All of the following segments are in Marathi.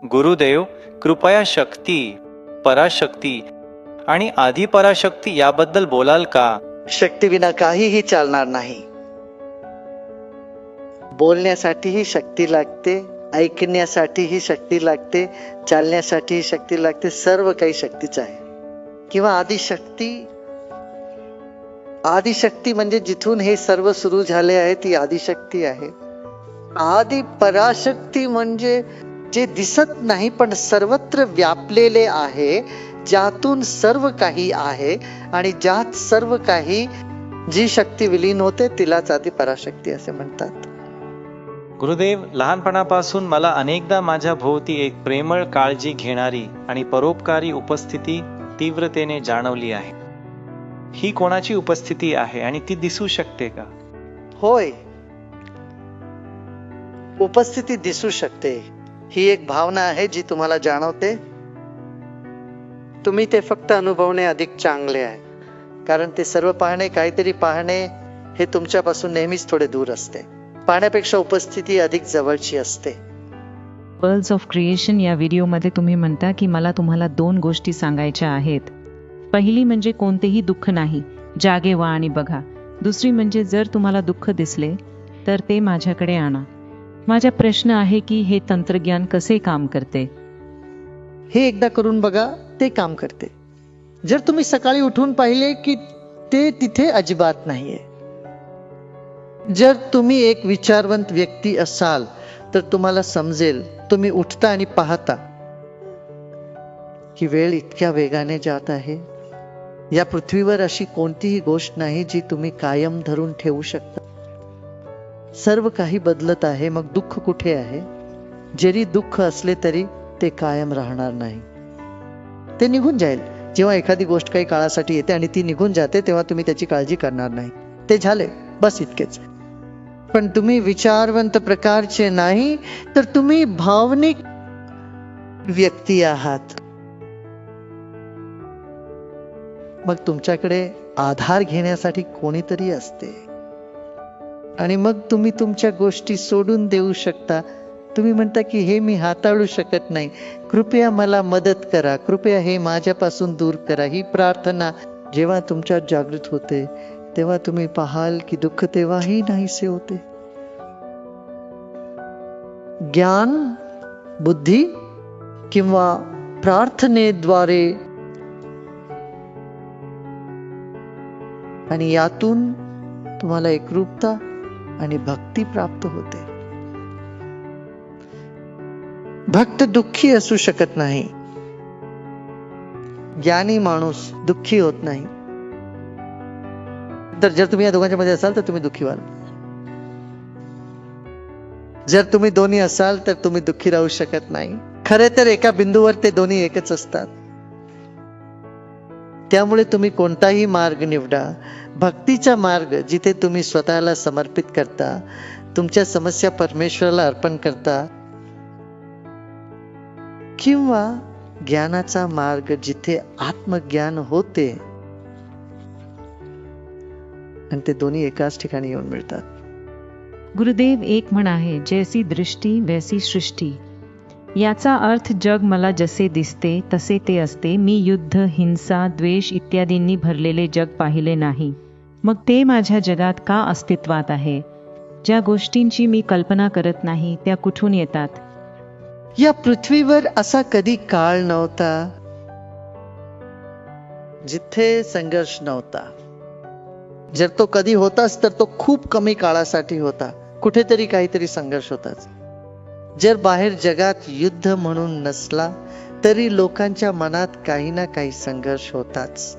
गुरुदेव, कृपया शक्ती, पराशक्ती आणि आदिपराशक्ती याबद्दल बोलाल का? शक्तीविना काहीही चालणार नाही. बोलण्यासाठीही शक्ती लागते, ऐकण्यासाठीही शक्ती लागते, चालण्यासाठीही शक्ती लागते. सर्व काही शक्तीच आहे. किंवा आदिशक्ती. आदिशक्ती म्हणजे जिथून हे सर्व सुरू झाले आहे ती आदिशक्ती आहे. आदि पराशक्ती म्हणजे जे दिसत नाही पण सर्वत्र व्यापलेले आहे, ज्यातून सर्व काही आहे आणि ज्यात सर्व काही जी शक्ती विलीन होते तिलाच आदि पराशक्ती असे म्हणतात. गुरुदेव, लहानपणापासून मला अनेकदा माझ्या भोवती एक प्रेमळ काळजी घेणारी आणि परोपकारी उपस्थिती तीव्रतेने जाणवली आहे. ही कोणाची उपस्थिती आहे आणि ती दिसू शकते का? होय, उपस्थिती दिसू शकते. ही एक भावना आहे जी तुम्हाला जाणवते. तुम्ही ते फक्त अनुभवणे अधिक चांगले आहे, कारण ते सर्व पाहणे, काहीतरी पाहणे हे तुमच्यापासून नेहमीच थोडे दूर असते. पाहण्यापेक्षा उपस्थिती अधिक जवळची असते. पर्ल्स ऑफ क्रिएशन या व्हिडिओमध्ये तुम्ही म्हणता की मला तुम्हाला 2 गोष्टी सांगायच्या आहेत. पहिली म्हणजे कोणतेही दुःख नाही, जागे व्हा आणि बघा. दुसरी म्हणजे जर तुम्हाला दुःख दिसले तर ते माझ्याकडे आणा. माझा प्रश्न आहे की हे तंत्रज्ञान कसे काम करते? हे एकदा करून बघा, ते काम करते. जर तुम्ही सकाळी उठून पाहिले की ते तिथे अजिबात नाहीये. जर तुम्ही एक विचारवंत व्यक्ती असाल तर तुम्हाला समजेल. तुम्ही उठता आणि पाहता की वेळ इतक्या वेगाने जात आहे. या पृथ्वीवर अशी कोणतीही गोष्ट नाही जी तुम्ही कायम धरून ठेवू शकता. सर्व काही बदलत आहे. मग दुःख कुठे आहे? जरी दुःख असले तरी ते कायम राहणार नाही, ते निघून जाईल. जेव्हा एखादी गोष्ट काही काळासाठी येते आणि ती निघून जाते तेव्हा तुम्ही त्याची काळजी करणार नाही. ते झाले, बस इतकेच. पण तुम्ही विचारवंत प्रकारचे नाही तर तुम्ही भावनिक व्यक्ती आहात. मग तुमच्याकडे आधार घेण्यासाठी कोणीतरी असते आणि मग तुम्ही तुमच्या गोष्टी सोडून देऊ शकता. तुम्ही म्हणता की हे मी हाताळू शकत नाही, कृपया मला मदत करा, कृपया हे माझ्यापासून दूर करा. ही प्रार्थना जेव्हा तुमच्यात जागृत होते तेव्हा तुम्ही पाहाल की दुःख तेव्हाही नाहीसे होते. ज्ञान, बुद्धी किंवा प्रार्थनेद्वारे आणि यातून तुम्हाला एकरूपता आणि भक्ती प्राप्त होते. भक्त दुःखी असू शकत नाही. ज्ञानी माणूस दुःखी होत नाही. तर जर तुम्ही या दोघांच्या मध्ये असाल तर तुम्ही दुःखी व्हाल. जर तुम्ही दोन्ही असाल तर तुम्ही दुःखी राहू शकत नाही. खरे तर एका बिंदूवर ते दोन्ही एकच असतात. त्यामुळे तुम्ही कोणताही मार्ग निवडा, भक्तीचा मार्ग जिथे तुम्ही स्वतःला समर्पित करता, तुमच्या समस्या परमेश्वराला अर्पण करता, किंवा ज्ञानाचा मार्ग जिथे आत्मज्ञान होते आणि ते दोन्ही एकाच ठिकाणी येऊन मिळतात. गुरुदेव, एक म्हण आहे, जैसी दृष्टी वैसी सृष्टी. याचा अर्थ जग मला जसे दिसते तसे ते असते. मी युद्ध, हिंसा, द्वेष इत्यादींनी भरलेले जग पाहिले नाही. मग ते माझ्या जगात का अस्तित्वात आहे? ज्या गोष्टींची मी कल्पना करत नाही त्या कुठून येतात? या पृथ्वीवर असा कधी काळ नव्हता जिथे संघर्ष नव्हता. जर तो कधी होताच तर तो खूप कमी काळासाठी होता. कुठेतरी काहीतरी संघर्ष होताच. जर बाहेर जगात युद्ध म्हणून नसला तरी लोकांच्या मनात काही ना काही संघर्ष होताच.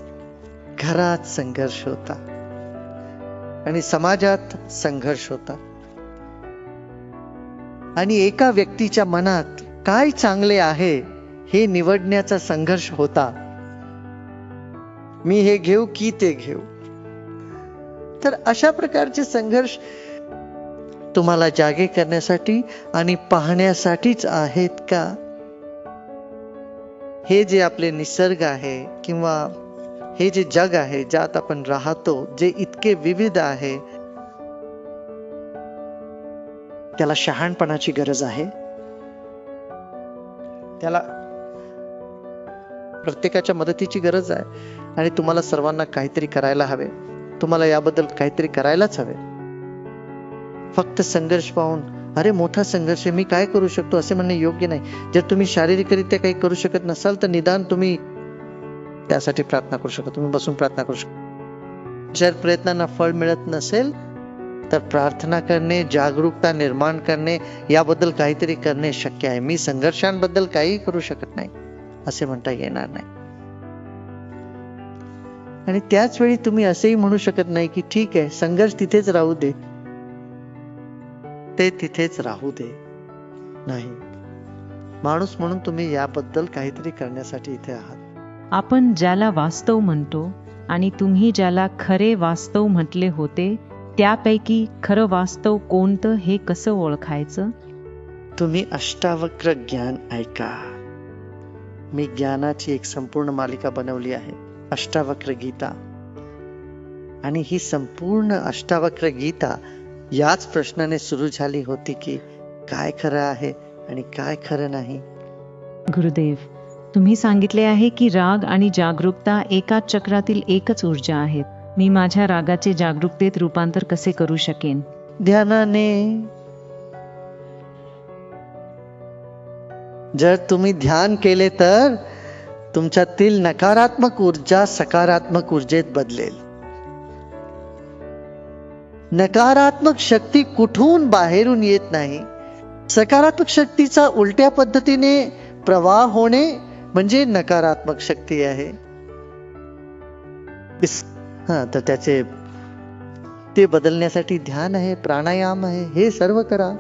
घरात संघर्ष होता आणि समाजात संघर्ष होता आणि एका व्यक्तीच्या मनात काय चांगले आहे हे निवडण्याचा संघर्ष होता. मी हे घेऊ की ते घेऊ. तर अशा प्रकारचे संघर्ष तुम्हाला जागे करण्यासाठी आणि पाहण्यासाठीच आहेत का? हे जे आपले निसर्ग आहे किंवा हे जे जग आहे ज्यात आपण राहतो, जे इतके विविध आहे, त्याला शहाणपणाची गरज आहे. त्याला प्रत्येकाच्या मदतीची गरज आहे आणि तुम्हाला सर्वांना काहीतरी करायला हवे. तुम्हाला याबद्दल काहीतरी करायलाच हवे. फक्त संघर्ष पाहून अरे मोठा संघर्ष आहे, मी काय करू शकतो असे म्हणणे योग्य नाही. जर तुम्ही शारीरिकरित्या काही करू शकत नसाल तर निदान तुम्ही त्यासाठी प्रार्थना करू शकता. तुम्ही बसून प्रार्थना करू शकता. जर प्रयत्नांना फळ मिळत नसेल तर प्रार्थना करणे, जागरूकता निर्माण करणे, याबद्दल काहीतरी करणे शक्य आहे. मी संघर्षांबद्दल काही करू शकत नाही असे म्हणता येणार नाही. आणि त्याच वेळी तुम्ही असेही म्हणू शकत नाही की ठीक आहे, संघर्ष तिथेच राहू दे, ते तिथेच राहू दे. नाही, माणूस म्हणून तुम्ही याबद्दल काहीतरी करण्यासाठी इथे आहात. आपण ज्याला वास्तव म्हणतो आणि तुम्ही ज्याला खरे वास्तव म्हटले होते, त्यापैकी खरं वास्तव कोणतं हे कसं ओळखायचं? तुम्ही अष्टावक्र ज्ञान ऐका. मी ज्ञानाची एक संपूर्ण मालिका बनवली आहे, अष्टावक्र गीता. आणि ही संपूर्ण अष्टावक्र गीता याच प्रश्नाने सुरू झाली होती की काय खरं आहे आणि काय खरं नाही. गुरुदेव, तुम्ही सांगितले आहे की राग आणि जागरूकता एकाच चक्रातील एकच ऊर्जा आहेत. मी माझ्या रागाचे जागरूकतेत रूपांतर कसे करू शकेन? ध्यानाने. जर तुम्ही ध्यान केले तर तुमच्यातील नकारात्मक ऊर्जा सकारात्मक ऊर्जेत बदलेल. नकारात्मक शक्ती कुठून बाहेरून येत नाही. सकारात्मक शक्तीचा उलट्या पद्धतीने प्रवाह होणे म्हणजे नकारात्मक शक्ती आहे. तर त्याचे ते बदलण्यासाठी ध्यान आहे, प्राणायाम आहे, हे सर्व करा.